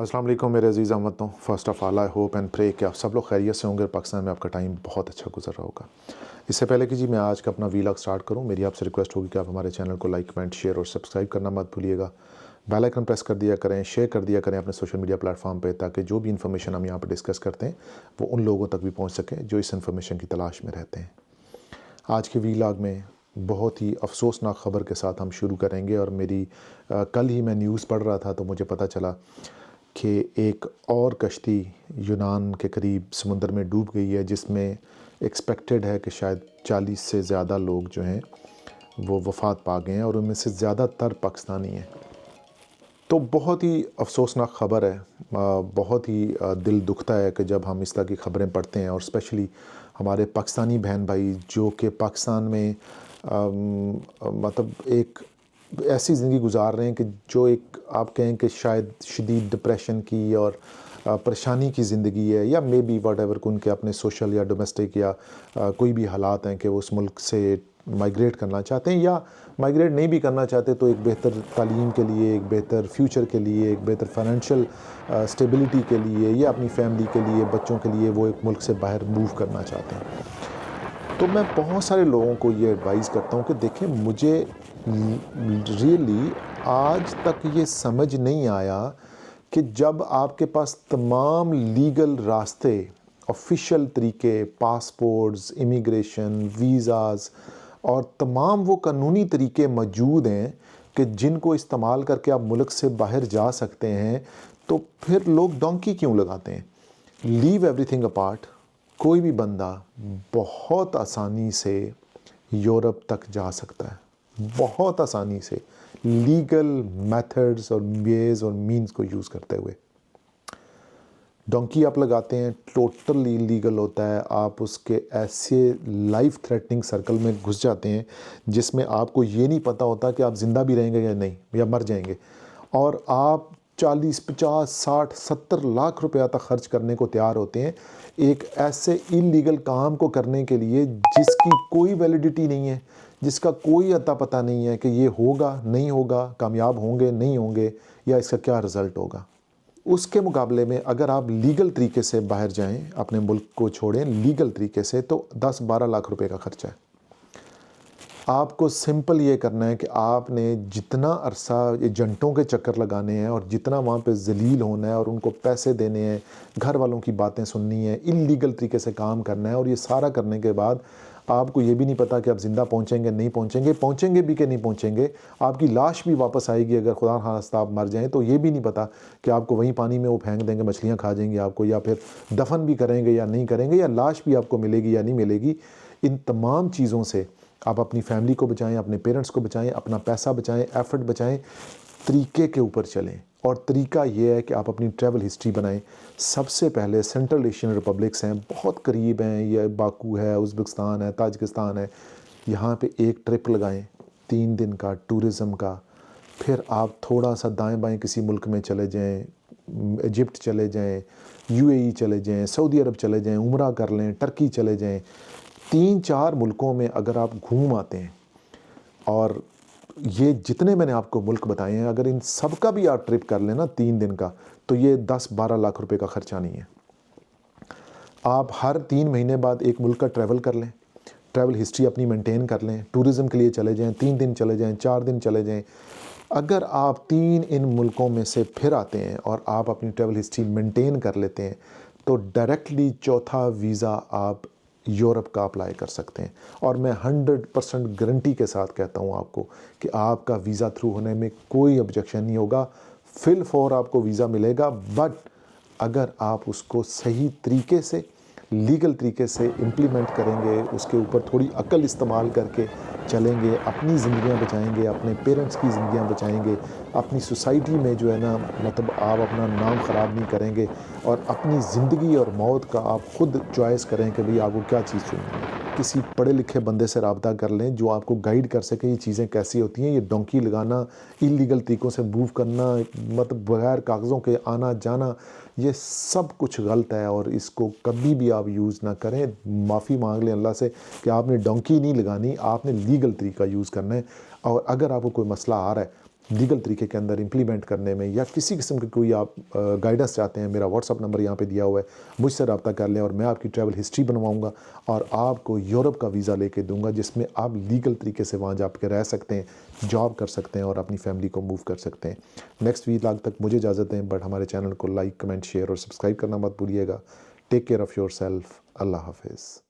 अस्सलाम वालेकुम मेरे अजीज़ अहमदों। First of all I hope and pray कि आप सब लोग खैरियत से होंगे। पाकिस्तान में आपका टाइम बहुत अच्छा गुजर रहा होगा। इससे पहले कि जी मैं आज का अपना वीलॉग स्टार्ट करूं, मेरी आपसे रिक्वेस्ट होगी कि आप हमारे चैनल को लाइक, कमेंट, शेयर और सब्सक्राइब करना मत भूलिएगा। बेल आइकन प्रेस कर दिया करें, शेयर कर दिया करें अपने सोशल मीडिया प्लेटफॉर्म पे, ताकि जो भी इन्फॉर्मेशन हम यहाँ पर डिस्कस करते हैं वो उन लोगों तक भी पहुँच सके जो इस इन्फॉर्मेशन की तलाश में रहते हैं। आज के वीलॉग में बहुत ही अफसोसनाक ख़बर के साथ हम शुरू करेंगे। और कल ही मैं न्यूज़ पढ़ रहा था तो मुझे पता चला कि एक और कश्ती यूनान के करीब समुंदर में डूब गई है, जिसमें एक्सपेक्टेड है कि शायद 40 से ज़्यादा लोग जो हैं वो वफ़ात पा गए हैं और उनमें से ज़्यादातर पाकिस्तानी हैं। तो बहुत ही अफसोसनाक ख़बर है। बहुत ही दिल दुखता है कि जब हम इस तरह की ख़बरें पढ़ते हैं, और स्पेशली हमारे पाकिस्तानी बहन भाई जो कि पाकिस्तान में मतलब एक ऐसी ज़िंदगी गुजार रहे हैं कि जो एक आप कहें कि शायद शदीद डिप्रेशन की और परेशानी की ज़िंदगी है, या मे बी वट एवर उनके अपने सोशल या डोमेस्टिक या कोई भी हालात हैं कि वो उस मुल्क से माइग्रेट करना चाहते हैं, या माइग्रेट नहीं भी करना चाहते तो एक बेहतर तालीम के लिए, एक बेहतर फ्यूचर के लिए, एक बेहतर फाइनेंशियल स्टेबिलिटी के लिए, या अपनी फैमिली के लिए, बच्चों के लिए वो एक मुल्क से बाहर मूव करना चाहते हैं। तो मैं बहुत सारे लोगों को ये एडवाइस करता हूँ कि देखें, मुझे रियली आज तक ये समझ नहीं आया कि जब आपके पास तमाम लीगल रास्ते, ऑफिशियल तरीके, पासपोर्ट्स, इमिग्रेशन, वीज़ाज़ और तमाम वो कानूनी तरीके मौजूद हैं कि जिनको इस्तेमाल करके आप मुल्क से बाहर जा सकते हैं, तो फिर लोग डोंकी क्यों लगाते हैं? लीव एवरीथिंग अपार्ट, कोई भी बंदा बहुत आसानी से यूरोप तक जा सकता है, बहुत आसानी से, लीगल मेथड्स और वेज और मीन्स को यूज़ करते हुए। डोंकी आप लगाते हैं, टोटली इलीगल होता है। आप उसके ऐसे लाइफ थ्रेटनिंग सर्कल में घुस जाते हैं जिसमें आपको ये नहीं पता होता कि आप ज़िंदा भी रहेंगे या नहीं, या मर जाएंगे, और आप 40, 50, 60, 70 लाख रुपया तक खर्च करने को तैयार होते हैं एक ऐसे इलीगल काम को करने के लिए जिसकी कोई वैलिडिटी नहीं है, जिसका कोई अता पता नहीं है कि ये होगा नहीं होगा, कामयाब होंगे नहीं होंगे, या इसका क्या रिज़ल्ट होगा। उसके मुकाबले में अगर आप लीगल तरीके से बाहर जाएं, अपने मुल्क को छोड़ें लीगल तरीके से, तो 10-12 लाख रुपए का खर्चा है। आपको सिंपल ये करना है कि आपने जितना अरसा एजेंटों के चक्कर लगाने हैं और जितना वहाँ पे जलील होना है और उनको पैसे देने हैं, घर वालों की बातें सुननी है, इल्लीगल तरीके से काम करना है, और ये सारा करने के बाद आपको ये भी नहीं पता कि आप ज़िंदा पहुँचेंगे नहीं पहुँचेंगे, पहुँचेंगे भी कि नहीं पहुँचेंगे, आपकी लाश भी वापस आएगी अगर खुदा खास्ता आप मर जाएँ, तो ये भी नहीं पता कि आपको वहीं पानी में वो फेंक देंगे, मछलियाँ खा जाएंगी आपको, या फिर दफन भी करेंगे या नहीं करेंगे, या लाश भी आपको मिलेगी या नहीं मिलेगी। इन तमाम चीज़ों से आप अपनी फैमिली को बचाएं, अपने पेरेंट्स को बचाएं, अपना पैसा बचाएं, एफर्ट बचाएं, तरीके के ऊपर चलें। और तरीका ये है कि आप अपनी ट्रैवल हिस्ट्री बनाएं। सबसे पहले सेंट्रल एशियन रिपब्लिक्स हैं, बहुत करीब हैं, ये बाकू है, उज़्बेकिस्तान है, ताजिकिस्तान है, यहाँ पे एक ट्रिप लगाएं 3 दिन का टूरिज़म का। फिर आप थोड़ा सा दाएं बाएं किसी मुल्क में चले जाएं, इजिप्ट चले जाएं, यूएई चले जाएं, सऊदी अरब चले जाएं, उम्रा कर लें, टर्की चले जाएं। 3-4 मुल्कों में अगर आप घूम आते हैं, और ये जितने मैंने आपको मुल्क बताए हैं, अगर इन सब का भी आप ट्रिप कर लेना 3 दिन का, तो ये 10-12 लाख रुपए का खर्चा नहीं है। आप हर 3 महीने बाद एक मुल्क का ट्रैवल कर लें, ट्रैवल हिस्ट्री अपनी मेंटेन कर लें, टूरिज़म के लिए चले जाएं, 3 दिन चले जाएं, 4 दिन चले जाएं। अगर आप 3 इन मुल्कों में से फिर आते हैं और आप अपनी ट्रैवल हिस्ट्री मेंटेन कर लेते हैं, तो डायरेक्टली चौथा वीज़ा आप यूरोप का अप्लाई कर सकते हैं। और मैं 100% गारंटी के साथ कहता हूँ आपको कि आपका वीज़ा थ्रू होने में कोई ऑब्जेक्शन नहीं होगा। फिल फॉर आपको वीज़ा मिलेगा, बट अगर आप उसको सही तरीके से, लीगल तरीके से इम्प्लीमेंट करेंगे, उसके ऊपर थोड़ी अक्ल इस्तेमाल करके चलेंगे, अपनी ज़िंदगियाँ बचाएंगे, अपने पेरेंट्स की ज़िंदगियाँ बचाएंगे, अपनी सोसाइटी में जो है ना, मतलब आप अपना नाम ख़राब नहीं करेंगे, और अपनी ज़िंदगी और मौत का आप ख़ुद चॉइस करें कि भाई आपको क्या चीज़ चुननी है। किसी पढ़े लिखे बंदे से रब्ता कर लें जो आपको गाइड कर सके ये चीज़ें कैसी होती हैं। ये डोंकी लगाना, इलीगल तरीक़ों से मूव करना, मतलब बगैर कागज़ों के आना जाना, ये सब कुछ गलत है, और इसको कभी भी आप यूज़ ना करें। माफ़ी मांग लें अल्लाह से कि आपने डोंकी नहीं लगानी, आपने लीगल तरीका यूज़ करना है। और अगर आपको कोई मसला आ रहा है لیگل طریقے کے اندر امپلیمنٹ کرنے میں، یا کسی قسم کی کوئی آپ گائیڈنس چاہتے ہیں، میرا واٹس اپ نمبر یہاں پہ دیا ہوا ہے، مجھ سے رابطہ کر لیں اور میں آپ کی ٹریول ہسٹری بنواؤں گا اور آپ کو یورپ کا ویزا لے کے دوں گا، جس میں آپ لیگل طریقے سے وہاں جا کے رہ سکتے ہیں، جاب کر سکتے ہیں اور اپنی فیملی کو موو کر سکتے ہیں۔ نیکسٹ ویلاگ تک مجھے اجازت دیں، بٹ ہمارے چینل کو لائک، کمنٹ، شیئر اور سبسکرائب کرنا مت بھولیے گا۔ Take care of yourself. اللہ حافظ۔